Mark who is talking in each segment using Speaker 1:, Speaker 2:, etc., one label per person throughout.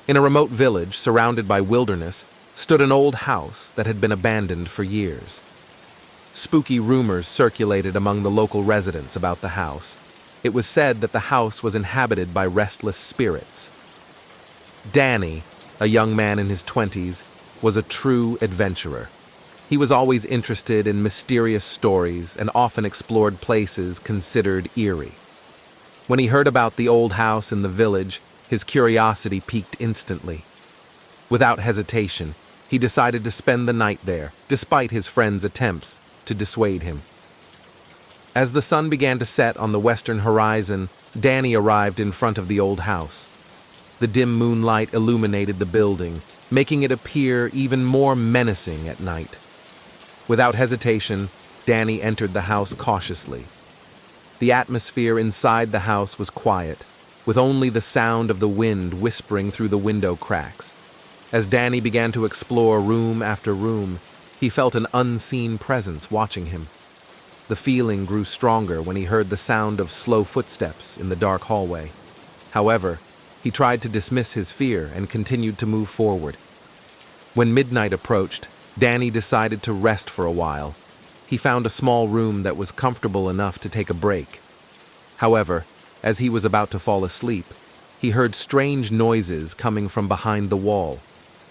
Speaker 1: In a remote village surrounded by wilderness stood an old house that had been abandoned for years. Spooky rumors circulated among the local residents about the house. It was said that the house was inhabited by restless spirits. Danny, a young man in his 20s, was a true adventurer. He was always interested in mysterious stories and often explored places considered eerie. When he heard about the old house in the village, his curiosity piqued instantly. Without hesitation, he decided to spend the night there, despite his friend's attempts to dissuade him. As the sun began to set on the western horizon, Danny arrived in front of the old house. The dim moonlight illuminated the building, making it appear even more menacing at night. Without hesitation, Danny entered the house cautiously. The atmosphere inside the house was quiet, with only the sound of the wind whispering through the window cracks. As Danny began to explore room after room, he felt an unseen presence watching him. The feeling grew stronger when he heard the sound of slow footsteps in the dark hallway. However, he tried to dismiss his fear and continued to move forward. When midnight approached, Danny decided to rest for a while. He found a small room that was comfortable enough to take a break. However, as he was about to fall asleep, he heard strange noises coming from behind the wall.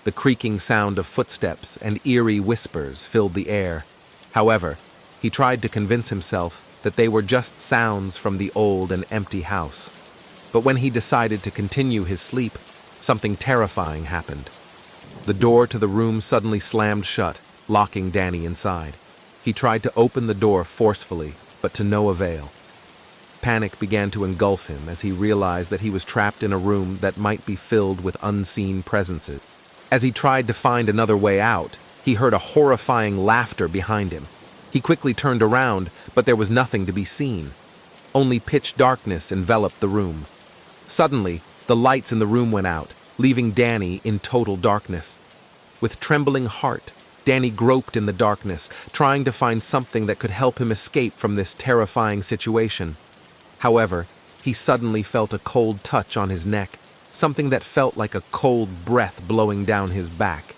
Speaker 1: The creaking sound of footsteps and eerie whispers filled the air. However, he tried to convince himself that they were just sounds from the old and empty house. But when he decided to continue his sleep, something terrifying happened. The door to the room suddenly slammed shut, locking Danny inside. He tried to open the door forcefully, but to no avail. Panic began to engulf him as he realized that he was trapped in a room that might be filled with unseen presences. As he tried to find another way out, he heard a horrifying laughter behind him. He quickly turned around, but there was nothing to be seen. Only pitch darkness enveloped the room. Suddenly, the lights in the room went out, leaving Danny in total darkness. With trembling heart, Danny groped in the darkness, trying to find something that could help him escape from this terrifying situation. However, he suddenly felt a cold touch on his neck, something that felt like a cold breath blowing down his back.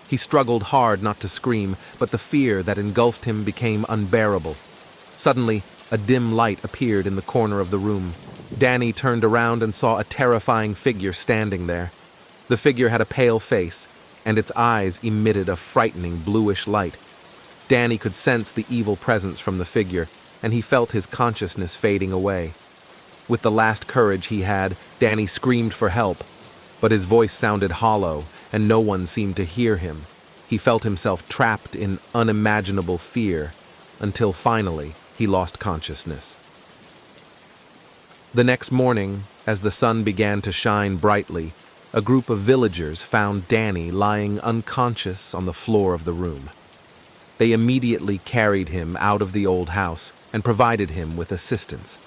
Speaker 1: He struggled hard not to scream, but the fear that engulfed him became unbearable. Suddenly, a dim light appeared in the corner of the room. Danny turned around and saw a terrifying figure standing there. The figure had a pale face, and its eyes emitted a frightening bluish light. Danny could sense the evil presence from the figure, and he felt his consciousness fading away. With the last courage he had, Danny screamed for help, but his voice sounded hollow, and no one seemed to hear him. He felt himself trapped in unimaginable fear, until finally he lost consciousness. The next morning, as the sun began to shine brightly, a group of villagers found Danny lying unconscious on the floor of the room. They immediately carried him out of the old house and provided him with assistance.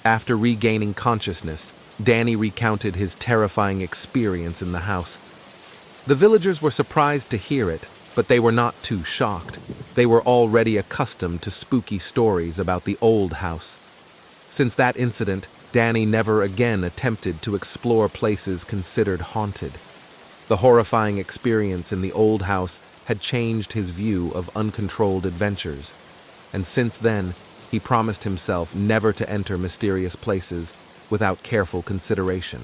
Speaker 1: After regaining consciousness, Danny recounted his terrifying experience in the house. The villagers were surprised to hear it, but they were not too shocked. They were already accustomed to spooky stories about the old house. Since that incident, Danny never again attempted to explore places considered haunted. The horrifying experience in the old house had changed his view of uncontrolled adventures, and since then, he promised himself never to enter mysterious places without careful consideration.